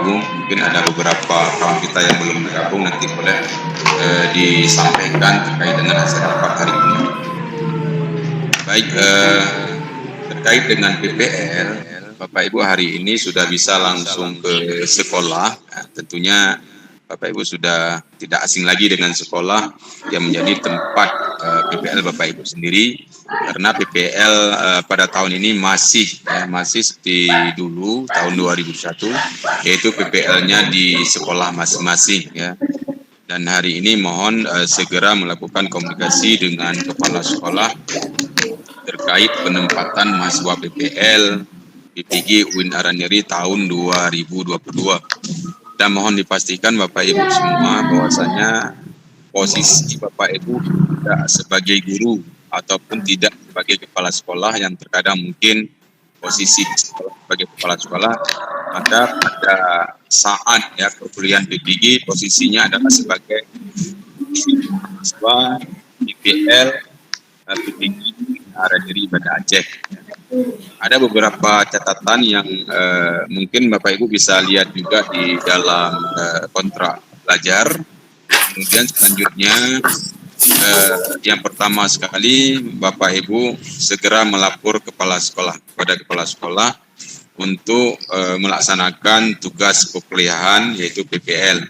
bergabung. Mungkin ada beberapa kawan kita yang belum bergabung, nanti boleh disampaikan terkait dengan hasil rapat hari ini. Baik, terkait dengan PPL, Bapak Ibu hari ini sudah bisa langsung ke sekolah. Nah, tentunya Bapak Ibu sudah tidak asing lagi dengan sekolah yang menjadi tempat PPL Bapak Ibu sendiri, karena PPL pada tahun ini masih seperti dulu tahun 2001, yaitu PPL-nya di sekolah masing-masing ya. Dan hari ini mohon segera melakukan komunikasi dengan kepala sekolah terkait penempatan mahasiswa PPL PPG UIN Aranyeri tahun 2022. Dan mohon dipastikan Bapak Ibu semua bahwasanya posisi Bapak Ibu tidak sebagai guru ataupun tidak sebagai kepala sekolah yang terkadang mungkin posisi sebagai kepala sekolah, maka pada saat ya perkuliahan PPG posisinya adalah sebagai mahasiswa PPL PPG Aranyeri Banda Aceh. Ada beberapa catatan yang mungkin Bapak Ibu bisa lihat juga di dalam kontrak belajar. Kemudian selanjutnya yang pertama sekali Bapak Ibu segera melapor kepada kepala sekolah untuk melaksanakan tugas perkuliahan yaitu PPL.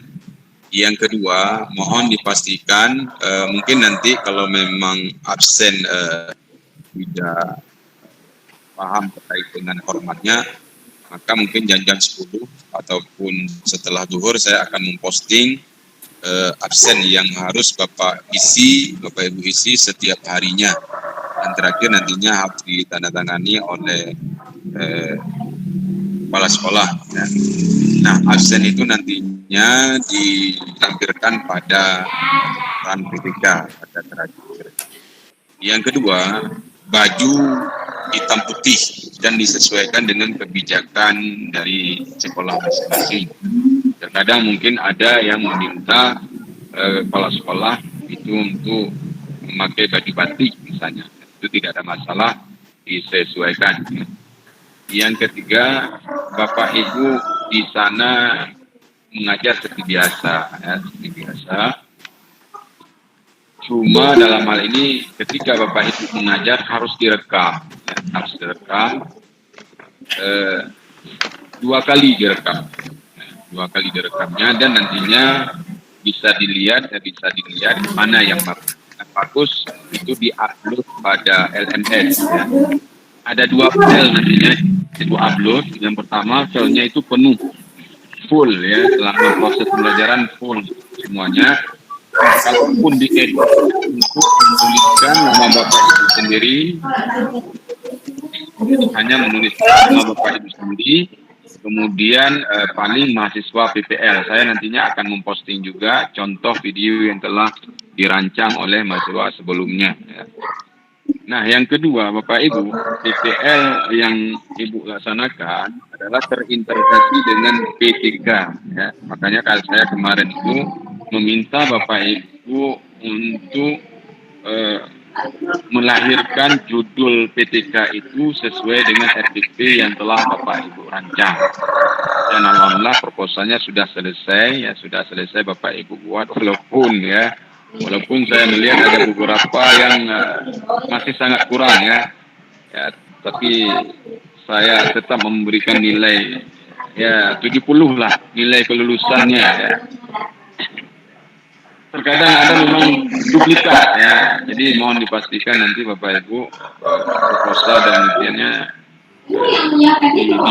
Yang kedua, mohon dipastikan mungkin nanti kalau memang absen tidak paham terkait dengan formatnya, maka mungkin jam 10 ataupun setelah duhur saya akan memposting absen yang harus Bapak Ibu isi setiap harinya. Dan terakhir nantinya harus ditandatangani oleh kepala sekolah. Nah, absen itu nantinya dilampirkan pada ran PPK pada terakhir. Yang kedua, baju hitam putih dan disesuaikan dengan kebijakan dari sekolah masing-masing. Terkadang mungkin ada yang meminta kepala sekolah itu untuk memakai baju batik misalnya, itu tidak ada masalah, disesuaikan. Yang ketiga, Bapak Ibu di sana mengajar seperti biasa, ya, seperti biasa. Cuma dalam hal ini ketika Bapak Ibu mengajar harus direkam, ya, harus direkam 2 kali direkam, ya, 2 kali direkamnya, dan nantinya bisa dilihat mana yang bagus itu diupload pada LMS. Ya. Ada 2 file nantinya itu upload. Yang pertama filenya itu penuh full ya, selama proses pembelajaran full semuanya. Kalaupun diedit untuk menuliskan nama Bapak Ibu sendiri, hanya menuliskan nama Bapak Ibu sendiri, kemudian paling mahasiswa PPL. Saya nantinya akan memposting juga contoh video yang telah dirancang oleh mahasiswa sebelumnya. Ya. Nah, yang kedua, Bapak Ibu, PPL yang Ibu laksanakan adalah terintegrasi dengan PTK. Ya. Makanya kalau saya kemarin itu meminta Bapak Ibu untuk melahirkan judul PTK itu sesuai dengan RPP yang telah Bapak Ibu rancang. Dan alhamdulillah proposalnya sudah selesai, ya sudah selesai Bapak Ibu buat, walaupun saya melihat ada beberapa yang masih sangat kurang ya, tapi saya tetap memberikan nilai ya 70 lah nilai kelulusannya ya. Terkadang ada memang duplikat ya, jadi mohon dipastikan nanti Bapak Ibu proposal dan ujiannya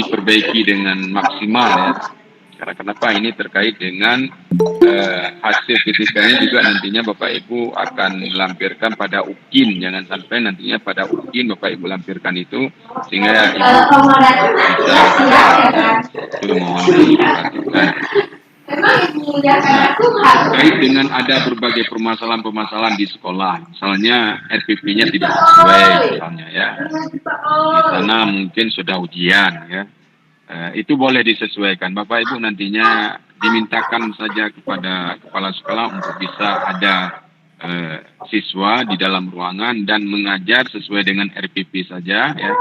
diperbaiki dengan maksimal ya. Karena kenapa ini terkait dengan hasil PTK-nya juga nantinya Bapak Ibu akan lampirkan pada UKIN, jangan sampai nantinya pada UKIN Bapak Ibu lampirkan itu sehingga Ibu bisa itu mohon diperhatikan. Terkait dengan ada berbagai permasalahan di sekolah, misalnya RPP-nya tidak sesuai, misalnya ya, di sana mungkin sudah ujian ya, itu boleh disesuaikan. Bapak Ibu nantinya dimintakan saja kepada kepala sekolah untuk bisa ada siswa di dalam ruangan dan mengajar sesuai dengan RPP saja ya,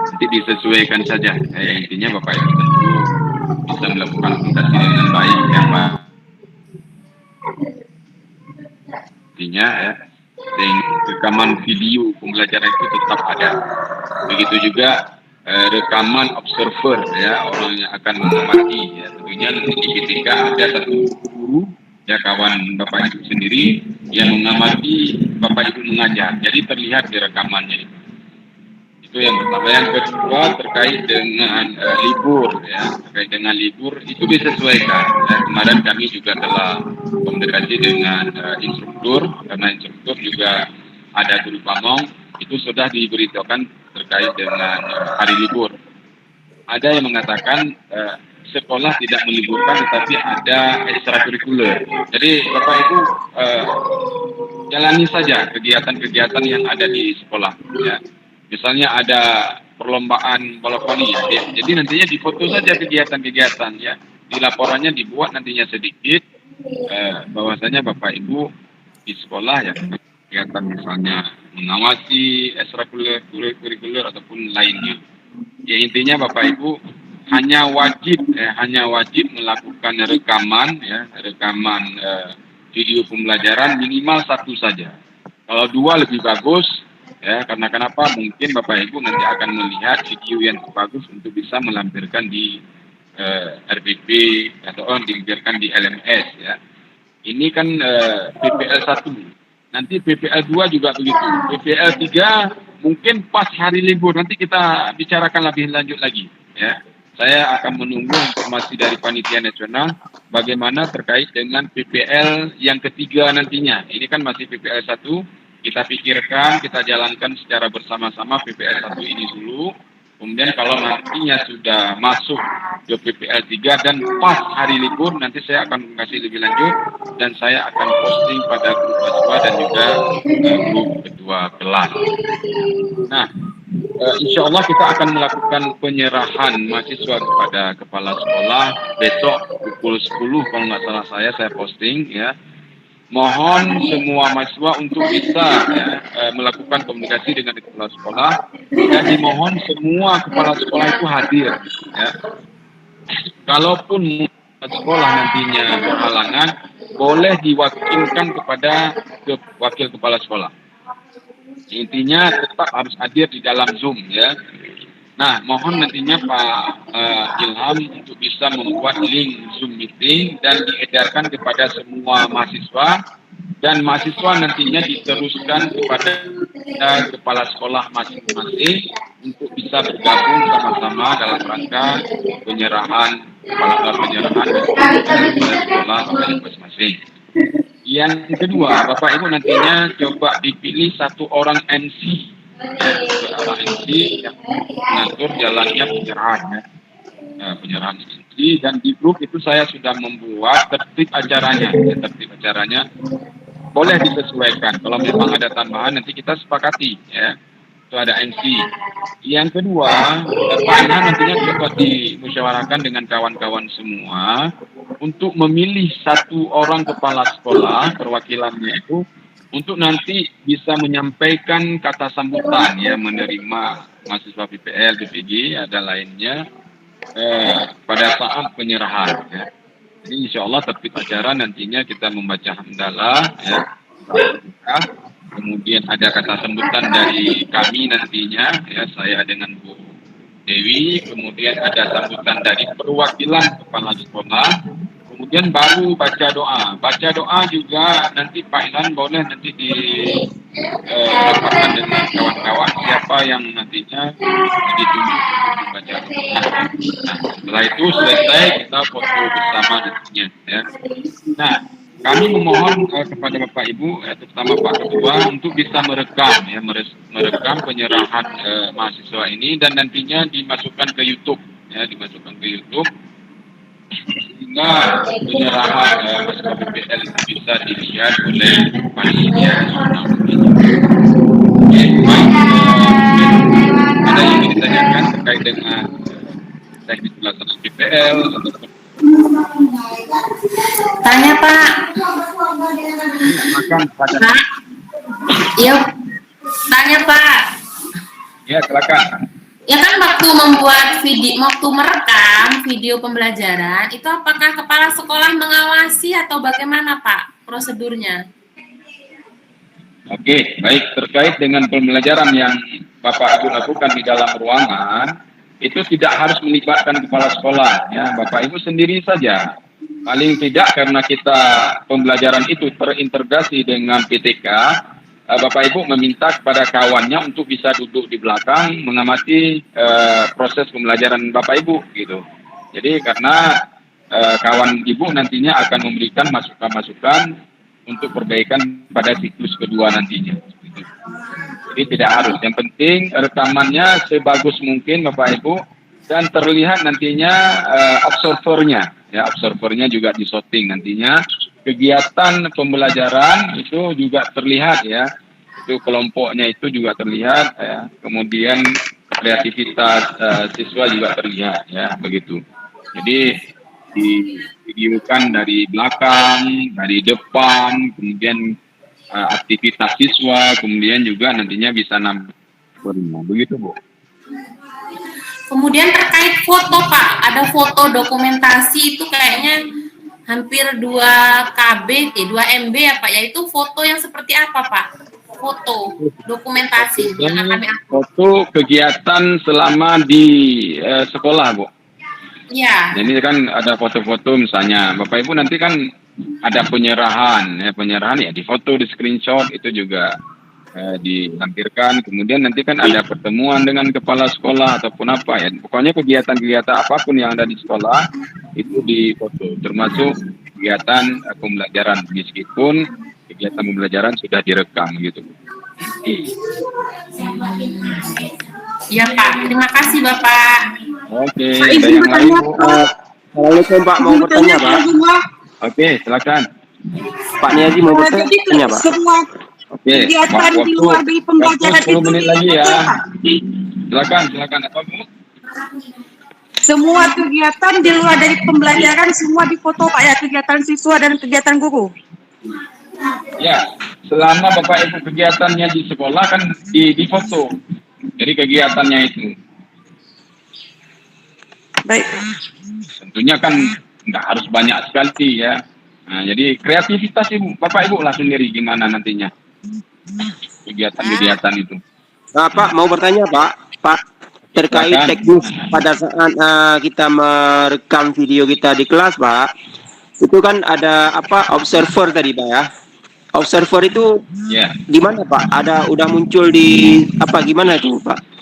nanti disesuaikan saja. Intinya Bapak Ibu tentu bisa melakukan komunikasi dengan baik ya Pak. Artinya ya, rekaman video pembelajaran itu tetap ada. Begitu juga rekaman observer ya, orang yang akan mengamati ya. Tentunya nanti ketika ada satu guru ya, kawan Bapak Ibu sendiri yang mengamati Bapak Ibu mengajar. Jadi terlihat di rekamannya itu. Itu yang pertama. Yang kedua terkait dengan libur ya, terkait dengan libur itu disesuaikan. Ya, kemarin kami juga telah komunikasi dengan instruktur, karena instruktur juga ada guru pamong, itu sudah diberitahukan terkait dengan hari libur. Ada yang mengatakan sekolah tidak meliburkan, tetapi ada ekstrakurikuler. Jadi Bapak Ibu jalani saja kegiatan-kegiatan yang ada di sekolah ya. Misalnya ada perlombaan bola voli ya. Jadi nantinya difoto saja kegiatan-kegiatan ya. Di laporannya dibuat nantinya sedikit bahwasanya Bapak Ibu di sekolah ya kegiatan misalnya mengawasi ekstrakurikuler ataupun lainnya. Ya intinya Bapak Ibu hanya wajib melakukan rekaman video pembelajaran minimal 1 saja. Kalau 2 lebih bagus ya, karena kenapa? Mungkin Bapak Ibu nanti akan melihat video yang bagus untuk bisa melampirkan di RPP atau dilampirkan di LMS ya. Ini kan PPL 1. Nanti PPL 2 juga begitu. PPL 3 mungkin pas hari libur, nanti kita bicarakan lebih lanjut lagi ya. Saya akan menunggu informasi dari Panitia Nasional bagaimana terkait dengan PPL yang ketiga nantinya. Ini kan masih PPL 1, kita pikirkan, kita jalankan secara bersama-sama PPL 1 ini dulu. Kemudian kalau nantinya sudah masuk ke PPL 3 dan pas hari libur, nanti saya akan kasih lebih lanjut dan saya akan posting pada grup mahasiswa dan juga grup ketua kelas. Nah, insya Allah kita akan melakukan penyerahan mahasiswa kepada kepala sekolah besok pukul 10 kalau nggak salah saya posting ya. Mohon semua mahasiswa untuk bisa melakukan komunikasi dengan kepala sekolah dan dimohon semua kepala sekolah itu hadir ya. Kalaupun sekolah nantinya berhalangan, boleh diwakilkan kepada wakil kepala sekolah. Intinya tetap harus hadir di dalam Zoom ya. Nah, mohon nantinya Pak Ilham untuk bisa membuat link Zoom meeting dan diedarkan kepada semua mahasiswa, dan mahasiswa nantinya diteruskan kepada kepala sekolah masing-masing untuk bisa bergabung sama-sama dalam rangka penyerahan sekolah masing-masing. Yang kedua, Bapak Ibu nantinya coba dipilih 1 orang MC, orang MC yang mengatur jalannya penyerahan penyerahan MC, dan di grup itu saya sudah membuat tertib acaranya, boleh disesuaikan. Kalau memang ada tambahan nanti kita sepakati ya. Itu ada MC. Yang kedua, Pak Ilham nantinya coba dimusyawarahkan dengan kawan-kawan semua untuk memilih 1 orang kepala sekolah perwakilannya itu untuk nanti bisa menyampaikan kata sambutan ya, menerima mahasiswa PPL, PPG ada lainnya pada saat penyerahan ya. Jadi insya Allah tertib acara nantinya kita membaca hamdalah ya. Kemudian ada kata sambutan dari kami nantinya ya, saya dengan Bu Dewi, kemudian ada sambutan dari perwakilan kepala sekolah, kemudian baru baca doa. Baca doa juga nanti Pak Ilham boleh nanti dirapatkan dengan kawan-kawan siapa yang nantinya ditunjuk untuk membaca doa. Nah, setelah itu selesai kita foto bersama nantinya ya. Nah, kami memohon kepada Bapak Ibu, terutama Pak Ketua, untuk bisa merekam penyerahan mahasiswa ini dan nantinya dimasukkan ke YouTube, sehingga penyerahan mahasiswa PPL bisa dilihat oleh panitia nasional. Oke, baik. Ada yang ingin ditanyakan terkait dengan teknis pelaksanaan PPL ataupun tanya Pak. Pak. Yuk, tanya Pak. Ya, silakan. Ya kan waktu membuat video, waktu merekam video pembelajaran, itu apakah kepala sekolah mengawasi atau bagaimana Pak prosedurnya? Oke, baik, terkait dengan pembelajaran yang Bapak Ibu lakukan di dalam ruangan, itu tidak harus melibatkan kepala sekolah, ya. Bapak Ibu sendiri saja. Paling tidak karena kita pembelajaran itu terintegrasi dengan PTK, Bapak Ibu meminta kepada kawannya untuk bisa duduk di belakang mengamati proses pembelajaran Bapak Ibu gitu. Jadi karena kawan Ibu nantinya akan memberikan masukan-masukan untuk perbaikan pada siklus kedua nantinya. Jadi tidak harus. Yang penting rekamannya sebagus mungkin Bapak Ibu dan terlihat nantinya observernya. Ya, observernya juga disorting nantinya. Kegiatan pembelajaran itu juga terlihat ya. Itu kelompoknya itu juga terlihat ya. Kemudian kreativitas siswa juga terlihat ya, begitu. Jadi divideokan dari belakang, dari depan, kemudian aktivitas siswa, kemudian juga nantinya bisa nambah. Begitu, Bu. Kemudian terkait foto Pak, ada foto dokumentasi itu kayaknya hampir 2 KB, 2 MB ya Pak, yaitu foto yang seperti apa Pak? Foto dokumentasi yang akan diupload. Foto kegiatan selama di sekolah, Bu. Iya. Jadi kan ada foto-foto misalnya, Bapak Ibu nanti kan ada penyerahan ya di foto, di screenshot itu juga dilampirkan. Kemudian nanti kan ada pertemuan dengan kepala sekolah ataupun apa ya. Pokoknya kegiatan-kegiatan apapun yang ada di sekolah itu di foto, termasuk kegiatan pembelajaran meskipun kegiatan pembelajaran sudah direkam gitu. Iya Pak, terima kasih Bapak. Oke, ada yang lain Bu? Assalamualaikum Pak, mau bertanya Pak. Oke, silakan. Pak Niazi mau bertanya Pak. Semua Oke, kegiatan di luar dari pembelajaran waktu 10 itu menit lagi ya. Pak. Silakan apa Bu? Semua kegiatan di luar dari pembelajaran semua difoto Pak ya, kegiatan siswa dan kegiatan guru. Ya, selama Bapak Ibu kegiatannya di sekolah kan difoto. Jadi kegiatannya itu. Baik. Tentunya kan nggak harus banyak sekali ya. Nah, jadi kreativitas Ibu, Bapak Ibu lah sendiri gimana nantinya kegiatan-kegiatan itu. Pak mau bertanya Pak terkait teknis pada saat kita merekam video kita di kelas Pak, itu kan ada apa observer tadi Pak ya. Observer itu di mana Pak? Ada udah muncul di apa gimana itu Pak?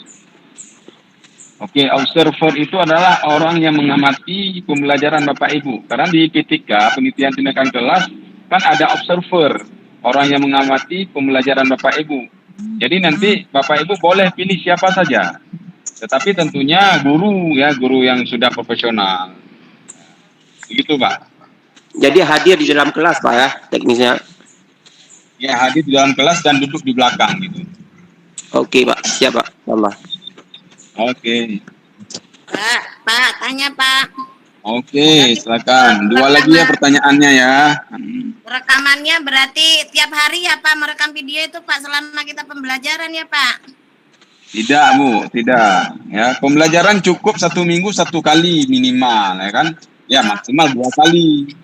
Oke, observer itu adalah orang yang mengamati pembelajaran Bapak Ibu. Karena di PTK, penelitian tindakan kelas, kan ada observer, orang yang mengamati pembelajaran Bapak Ibu. Jadi nanti Bapak Ibu boleh pilih siapa saja. Tetapi tentunya guru yang sudah profesional. Begitu Pak. Jadi hadir di dalam kelas Pak ya, teknisnya. Ya, hadir di dalam kelas dan duduk di belakang gitu. Oke Pak, siap Pak. Allah. Oke. Pak, tanya Pak. Oke, silakan. Dua lagi ya pertanyaannya ya. Rekamannya berarti tiap hari ya Pak merekam video itu Pak selama kita pembelajaran ya Pak? Tidak Bu, tidak. Ya, pembelajaran cukup 1 minggu 1 kali minimal, ya kan? Ya maksimal 2 kali.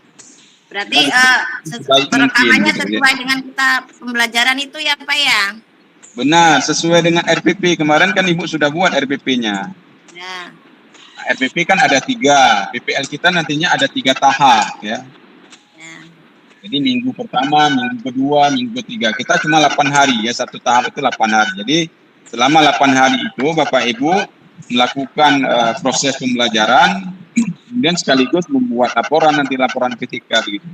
Berarti rekamannya sesuai dengan kita pembelajaran itu ya Pak ya? Benar, sesuai dengan RPP. Kemarin kan Ibu sudah buat RPP-nya. Ya. RPP kan ada 3. PPL kita nantinya ada 3 tahap ya. Jadi minggu pertama, minggu kedua, minggu ketiga. Kita cuma 8 hari ya, 1 tahap itu 8 hari. Jadi selama 8 hari itu Bapak Ibu melakukan proses pembelajaran, kemudian sekaligus membuat laporan PTK begitu.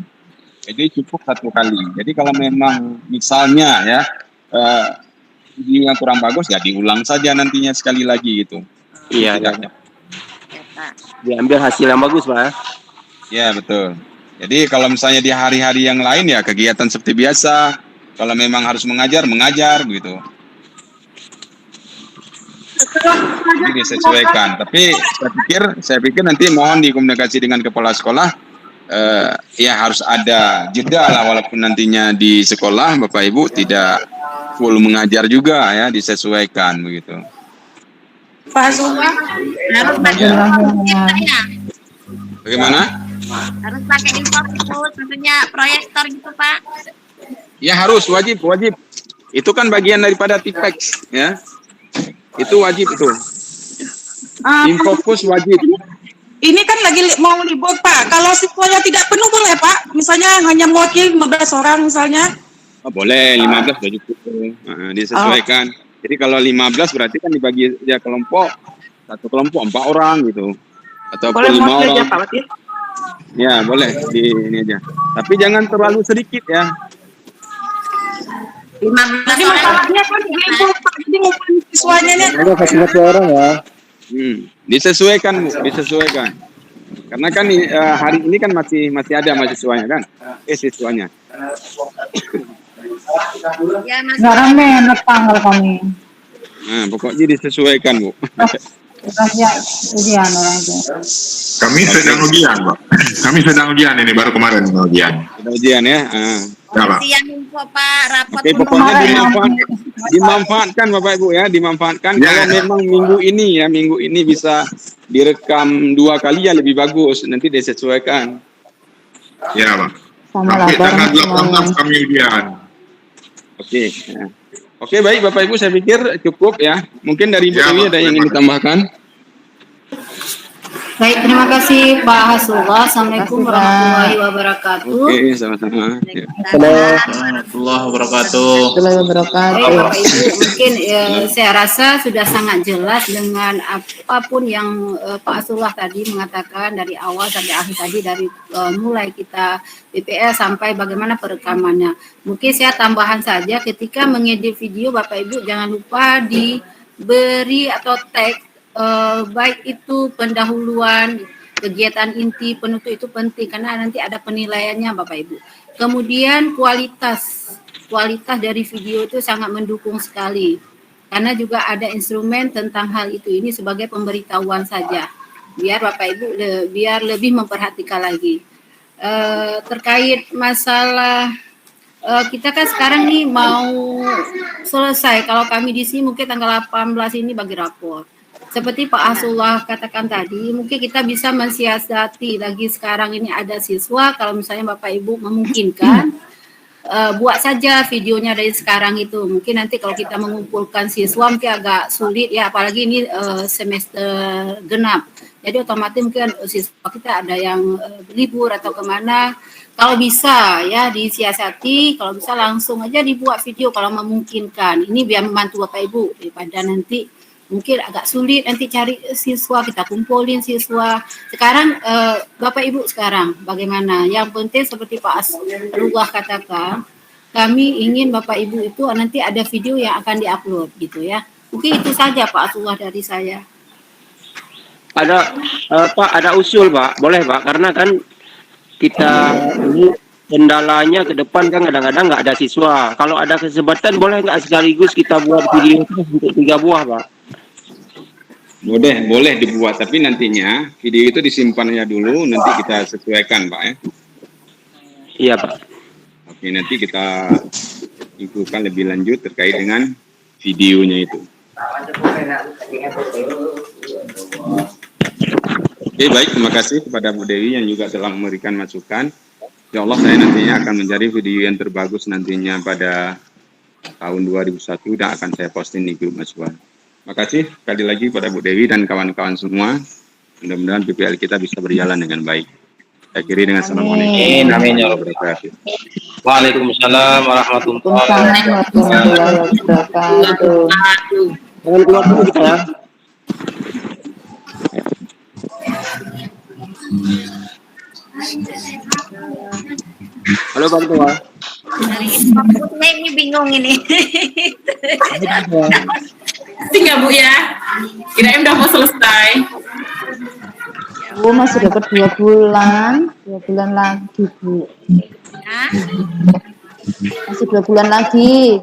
Jadi cukup 1 kali. Jadi kalau memang misalnya ya video yang kurang bagus ya diulang saja nantinya sekali lagi gitu. Iya. Ya. Diambil hasil yang bagus Pak. Ya betul. Jadi kalau misalnya di hari-hari yang lain ya kegiatan seperti biasa. Kalau memang harus mengajar gitu. Jadi disesuaikan. Tapi saya pikir nanti mohon dikomunikasi dengan kepala sekolah. Ya harus ada jeda lah walaupun nantinya di sekolah Bapak Ibu tidak full mengajar juga ya, disesuaikan begitu. Pak Zulfa. Harus pakai Ya. ya. Bagaimana? Harus pakai info itu, tentunya proyektor gitu Pak. Ya harus, wajib. Itu kan bagian daripada Tipex, ya. Itu wajib itu. Infocus wajib. Ini kan lagi mau libur Pak. Kalau siswanya tidak penuh boleh Pak? Misalnya hanya mewakili 15 orang misalnya. Oh, boleh, 15 sudah cukup. Disesuaikan. Jadi kalau 15 berarti kan dibagi ya kelompok. Satu kelompok 4 orang gitu. Ataupun Boleh 5 mewakili orang. aja Pak Wakil. Ya, boleh di ini aja. Tapi jangan terlalu sedikit ya. 15 Jadi orang. masalahnya kan libur Pak. Jadi ngumpulin siswanya nih. Ada satu orang ya. Disesuaikan, Bu, disesuaikan. Karena kan hari ini kan masih ada mahasiswanya kan? Siswanya. Ya Mas. Nggak rame anak tanggal kami. Nah, pokoknya disesuaikan, Bu. Rahasia ujian orang itu. Kami sedang ujian, Pak. Kami sedang ujian ini baru kemarin ujian. Ada ujian ya. Ya, Pak. Siang info Pak, rapot Oke, pokoknya dimanfaatkan Bapak Ibu ya, dimanfaatkan. Ya. Kalau memang minggu ini bisa direkam 2 kali ya lebih bagus. Nanti disesuaikan. Ya, Pak. Sama Sampai lapor tanggal semuanya. 18 kami ujian. Oke. Ya. Oke, baik Bapak Ibu, saya pikir cukup ya. Mungkin dari Ibu Ya, Dewi Pak. ada yang ingin ditambahkan? Baik, terima kasih Pak Hasullah. Assalamualaikum warahmatullahi wabarakatuh. Oke, sama-sama. Ya. Warahmatullahi wabarakatuh. Baik Bapak Ibu, mungkin saya rasa sudah sangat jelas dengan apapun yang Pak Hasullah tadi mengatakan dari awal sampai akhir tadi, dari mulai kita BPL sampai bagaimana perekamannya. Mungkin saya tambahan saja, ketika mengedit video Bapak Ibu jangan lupa diberi atau tag baik itu pendahuluan, kegiatan inti, penutup itu penting karena nanti ada penilaiannya Bapak Ibu. Kemudian kualitas dari video itu sangat mendukung sekali karena juga ada instrumen tentang hal itu, ini sebagai pemberitahuan saja biar Bapak Ibu biar lebih memperhatikan lagi. Terkait masalah kita kan sekarang nih mau selesai, kalau kami di sini mungkin tanggal 18 ini bagi rapor. Seperti Pak Hasullah katakan tadi, mungkin kita bisa mensiasati lagi sekarang ini ada siswa, kalau misalnya Bapak Ibu memungkinkan, buat saja videonya dari sekarang itu. Mungkin nanti kalau kita mengumpulkan siswa mungkin agak sulit ya, apalagi ini semester genap. Jadi otomatis mungkin siswa kita ada yang libur atau kemana. Kalau bisa ya disiasati, kalau bisa langsung aja dibuat video kalau memungkinkan. Ini biar membantu Bapak Ibu daripada nanti mungkin agak sulit nanti cari siswa, kita kumpulin siswa. Sekarang Bapak Ibu sekarang bagaimana? Yang penting seperti Pak Asrullah katakan, kami ingin Bapak Ibu itu nanti ada video yang akan diupload gitu ya. Mungkin itu saja Pak Asrullah dari saya. Ada Pak, ada usul Pak, boleh Pak, karena kan kita ini kendalanya ke depan kan kadang-kadang nggak ada siswa. Kalau ada kesempatan boleh nggak sekaligus kita buat video itu untuk 3 buah Pak? Boleh dibuat, tapi nantinya video itu disimpannya dulu, nanti kita sesuaikan Pak ya. Iya Pak. Oke, nanti kita infokan lebih lanjut terkait dengan videonya itu. Oke, baik, terima kasih kepada Bu Dewi yang juga telah memberikan masukan. Ya Allah, saya nantinya akan mencari video yang terbagus nantinya pada tahun 2001 dan akan saya posting di grup mahasiswa. Terima kasih sekali lagi pada Bu Dewi dan kawan-kawan semua. Mudah-mudahan PPL kita bisa berjalan dengan baik. Saya akhiri dengan assalamualaikum warahmatullahi wabarakatuh. Waalaikumsalam warahmatullahi wabarakatuh. Jangan keluar dulu kita ya. Halo Pak Ketua. Dari info ini bingung ini. Tinggal Bu ya. Kirain udah mau selesai. Bu masih dapat 2 bulan lagi Bu. Ya. Masih 2 bulan lagi.